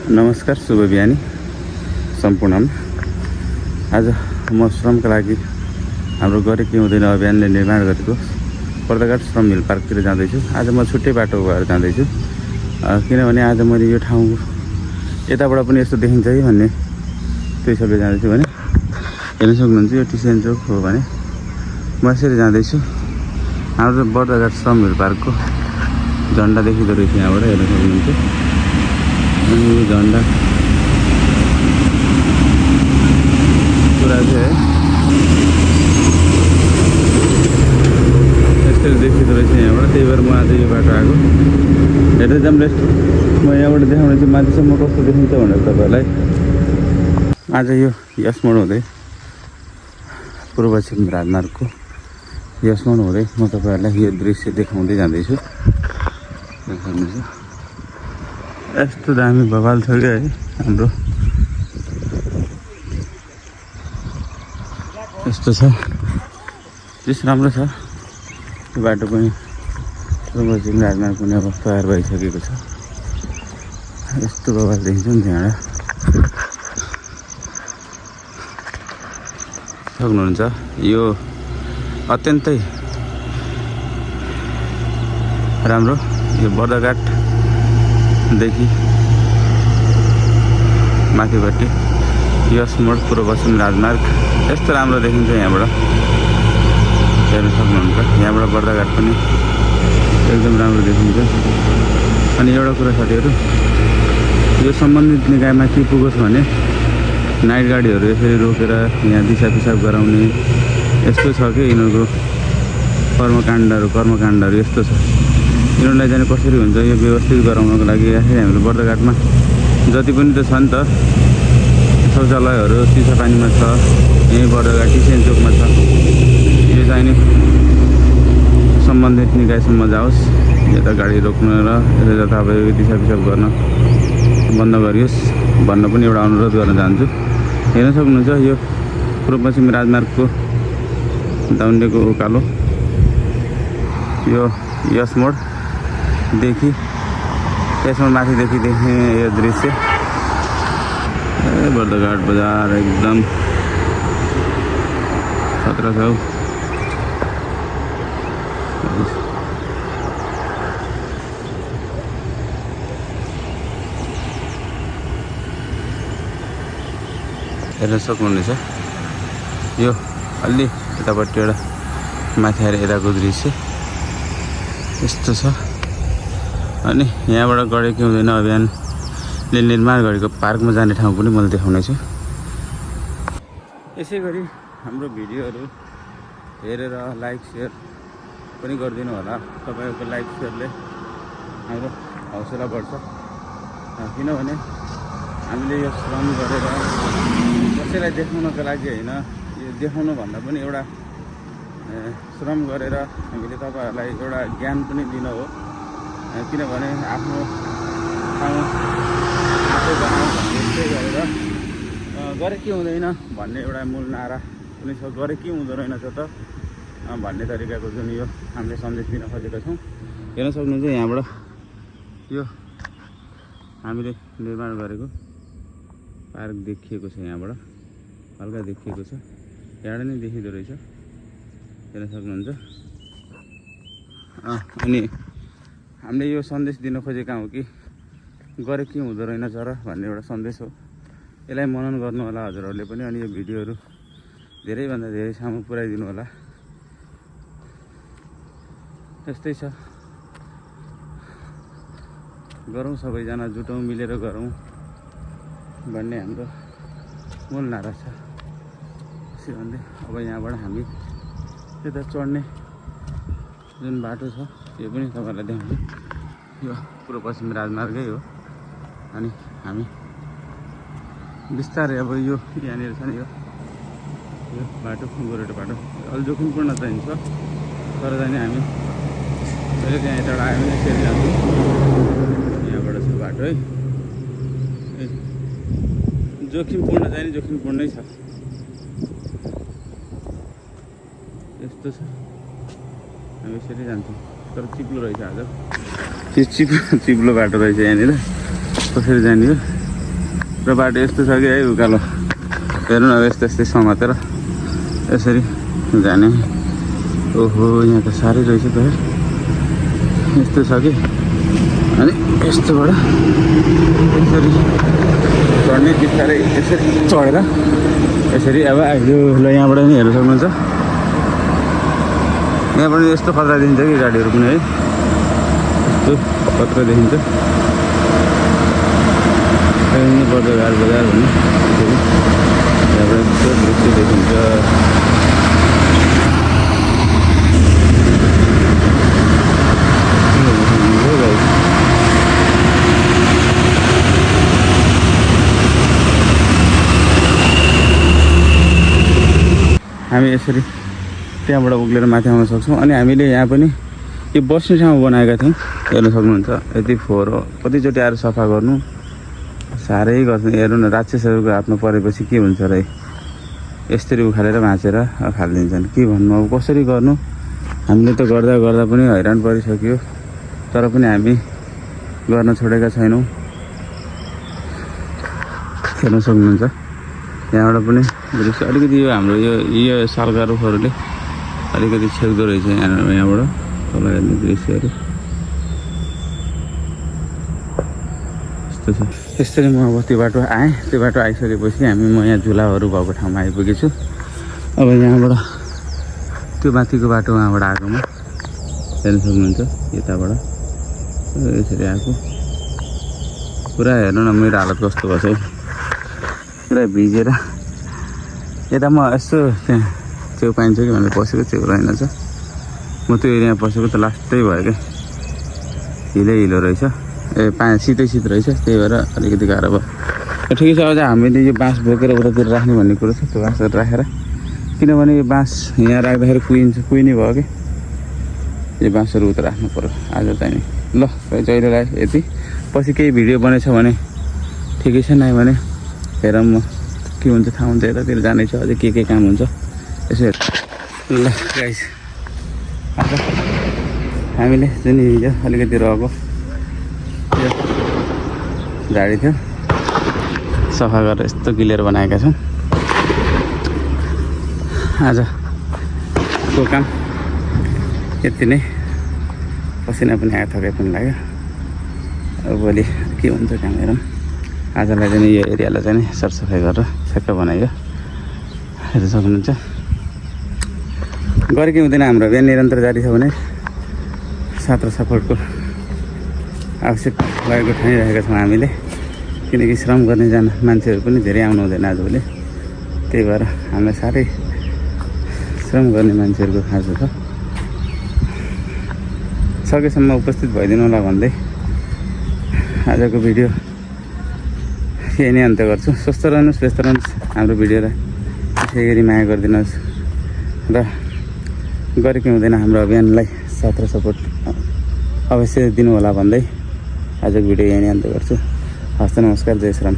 नमस्कार, शुभ बिहानी सम्पूर्णमा। आज म श्रमका लागि हाम्रो गरे के हुँदैन अभियानले निर्माण गरेको पर्दाघाट श्रम मिल पार्कतिर जाँदैछु। आज म छुट्टै बाटो भएर जाँदैछु, किनभने आज मैले यो ठाउँ यताबाट पनि यस्तो देखिन्छ है भन्ने त्यो हिसाबले जाँदैछु। भने हेर्न सक्नुहुन्छ यो टिसिएन चोक हो भने म यसरी जाँदैछु। हाम्रो पर्दाघाट श्रम मिल पार्कको झन्डा देखिँदो रहेछ यहाँबाट, हेर्न सक्नुहुन्छ। अनि यो झन्डा पुरा चाहिँ है यस्तै देखिँदो रहेछ यहाँबाट। त्यही भएर म आज यो बाटो आएको हेर्दै जाऊँ। रेस्ट म यहाँबाट देखाउने चाहिँ माथिसम्म कस्तो देखिन्छ भनेर तपाईँहरूलाई। आज यो यस मोड हुँदै पूर्व पश्चिम राजमार्गको यस मोड हुँदै म तपाईँहरूलाई यो दृश्य देखाउँदै जाँदैछु। देख्नुहुन्छ यस्तो दामी बवाल छ क्या है हाम्रो। यस्तो छ, त्यस राम्रो छ यो बाटो पनि। पश्चिम राजमार्ग पनि अब तयार भइसकेको छ। यस्तो बवाल देखिन्छ नि त्यहाँबाट सक्नुहुन्छ। यो अत्यन्तै राम्रो। यो बर्दाघाटदेखि माथिपट्टि यस मोड पूर्व पश्चिम राजमार्ग यस्तो राम्रो देखिन्छ यहाँबाट, हेर्न सक्नुहुन्छ। यहाँबाट बर्दाघाट पनि एकदम राम्रो देखिन्छ। अनि एउटा कुरा साथीहरू, यो सम्बन्धित निकायमा के पुगोस् भने नाइट गाडीहरू यसरी रोकेर यहाँ दिशा पिसाब गराउने यस्तो छ कि यिनीहरूको कर्मकाण्डहरू यस्तो छ। यिनीहरूलाई जाने कसरी हुन्छ यो व्यवस्थित गराउनको लागि यसरी हाम्रो बर्दाघाटमा जति पनि त छ नि त शौचालयहरू चिसापानीमा छ, यहीँ बर्दाघाट टिसिएन चोकमा छ। यो चाहिँ नि सम्बन्धित निकायसम्म जाओस्, यता गाडी रोक्न र यता जताभावी दिशा पिसाब गर्न बन्द गरियोस् भन्न पनि एउटा अनुरोध गर्न चाहन्छु। हेर्न सक्नुहुन्छ यो पूर्व पश्चिम राजमार्गको दाउन्डेको उकालो यो यस मोडदेखि त्यसमा माथिदेखि देख्ने यो दृश्य बर्दाघाट बजार एकदम खतरा छ। हेर्न सक्नुहुनेछ यो अलि यतापट्टि एउटा माथि आएर यताको दृश्य यस्तो छ। अनि यहाँबाट गरे के हुँदैन अभियानले निर्माण गरेको पार्कमा जाने ठाउँ पनि मैले देखाउने छु। यसै गरी हाम्रो भिडियोहरू हेरेर लाइक सेयर पनि गरिदिनु होला। तपाईँहरूको लाइक सेयरले हाम्रो हौसला बढ्छ, किनभने हामीले यो श्रम गरेर कसैलाई देखाउनको लागि होइन, यो देखाउनु भन्दा पनि एउटा श्रम गरेर हामीले तपाईँहरूलाई एउटा ज्ञान पनि दिनु हो। किनभने आफ्नो ठाउँ आफै बनाऊ भन्ने गरेर गरे के हुँदैन भन्ने एउटा मूल नारा पनि छ। गरे के हुँदो रहेनछ त भन्ने तरिकाको जुन यो हामीले सन्देश दिन खोजेका छौँ। हेर्न सक्नुहुन्छ यहाँबाट यो हामीले निर्माण गरेको पार्क देखिएको छ, यहाँबाट हल्का देखिएको छ, यहाँबाट नै देखिँदो रहेछ, हेर्न सक्नुहुन्छ। अनि हामीले यो सन्देश दिन खोजेका हौँ कि गरे के हुँदो रहेनछ र भन्ने एउटा सन्देश हो। यसलाई मनन गर्नु होला हजुरहरूले पनि। अनि यो भिडियोहरू धेरैभन्दा धेरैसम्म पुऱ्याइदिनु होला। यस्तै छ, गरौँ सबैजना जुटौँ मिलेर गरौँ भन्ने हाम्रो मूल नारा छ। त्यसै भन्दै अब यहाँबाट हामी त्यता चढ्ने जुन बाटो छ यो पनि तपाईँहरूलाई देखाउँछु। यो पूर्व पश्चिम राजमार्गै हो। अनि हामी बिस्तारै अब यो यहाँनिर छ नि यो बाटो गोरेटो बाटो अलि जोखिमपूर्ण चाहिँ छ, तर जाने हामी पहिले त्यहाँ यताबाट आयो भने यसरी जान्छौँ। यहाँबाट छ बाटो है, जोखिमपूर्ण चाहिँ नि जोखिमपूर्णै छ। यस्तो छ, हामी यसरी जान्छौँ। तर चिप्लो रहेछ आज, त्यो चिप्लो बाटो रहेछ यहाँनिर। कसरी जाने हो र बाटो यस्तो छ कि है उकालो हेर्नु अब यस्तो यस्तै समातेर यसरी जाने। ओहो यहाँ त साह्रै रहेछ त यस्तो छ कि अनि यस्तोबाट यसरी चढ्ने बिस्तारै यसरी चढेर यसरी अब यो यहाँबाट नि हेर्न सक्नुहुन्छ। यहाँबाट यस्तो खतरा देखिन्छ कि गाडीहरू पनि है यस्तो खतरा देखिन्छ। बजार बजार भन्ने यहाँबाट यस्तो दृश्य देखिन्छ। हामी यसरी त्यहाँबाट उक्लेर माथि आउन सक्छौँ। अनि हामीले यहाँ पनि यो बस्ने ठाउँ बनाएका थियौँ हेर्न सक्नुहुन्छ। यति फोहोर कतिचोटि आएर सफा गर्नु साह्रै गर्छ। हेर्नु न राक्षसहरूको हातमा परेपछि के हुन्छ र यसरी उखालेर भाँचेर फालिदिन्छन्। के भन्नु अब कसरी गर्नु। हामीले त गर्दा गर्दा पनि हैरान परिसक्यो तर पनि हामी गर्न छोडेका छैनौँ। हेर्न सक्नुहुन्छ यहाँबाट पनि दृश्य अलिकति यो हाम्रो यो सालका रुखहरूले अलिकति छेक्दो रहेछ यहाँबाट तल हेर्ने दृश्यहरू यस्तो छ। यसरी म अब त्यो बाटो आएँ। त्यो बाटो आइसकेपछि म यहाँ झुलाहरू भएको ठाउँमा आइपुगेछु। अब यहाँबाट त्यो माथिको बाटो उहाँबाट आएको म हेर्न सक्नुहुन्छ। यताबाट यसरी आएको पुरा हेर्नु न मेरो हालत कस्तो भएको छ है पुरा भिजेर। यता म यसो त्यहाँ छेउ पाइन्छ कि भनेर पसेको छेउ रहेनछ। म त्यो एरियामा पसेको त लास्टै भयो क्या हिलो रहेछ शीतै रहेछ त्यही भएर अलिकति गाह्रो भयो। ठिकै छ अझ हामीले यो बाँस बोकेर उतातिर राख्ने भन्ने कुरो छ। त्यो बाँसहरू राखेर किनभने यो बाँस यहाँ राख्दाखेरि कुहिने भयो कि यो बाँसहरू उता राख्नु पऱ्यो आज चाहिँ। ल जहिलेलाई यति पछि केही भिडियो बनेछ भने ठिकै छ नै भने हेरौँ म के हुन्छ थाहा हुन्छ। यतातिर जानेछ अझै के काम हुन्छ यसो ल गाइस। आज हामीले जुन हिजो अलिकति रहेको यो झाडी थियो सफा गरेर यस्तो क्लियर बनाएका छौँ। आजको काम यति नै। पसिना पनि आयो थकाइ पनि लाग्यो। अब भोलि के हुन्छ काम हेरौँ। आजलाई चाहिँ यो एरियालाई चाहिँ सरसफाइ गरेर ठ्याक्क बनायो हेर्न सक्नुहुन्छ। गरेकै हुँदैन हाम्रो बिहान निरन्तर जारी छ भने साथ र सपोर्टको आवश्यक लागेको ठानिरहेका छौँ हामीले। किनकि श्रम गर्ने मान्छेहरू पनि धेरै आउनु हुँदैन आजभोलि। त्यही भएर हामीलाई साह्रै श्रम गर्ने मान्छेहरूको खाँचो छ। सकेसम्म उपस्थित भइदिनु होला भन्दै आजको भिडियो यही नै अन्त्य गर्छु। स्वस्थ रहनुहोस् व्यस्त रहनुहोस्। हाम्रो भिडियोलाई त्यसै गरी माया गरिदिनुहोस् र गरेकै हुँदैन हाम्रो अभियानलाई साथ र सपोर्ट अवश्य दिनु होला भन्दै आजको भिडियो यही नै अन्त्य गर्छु। हस्त नमस्कार जय श्री राम।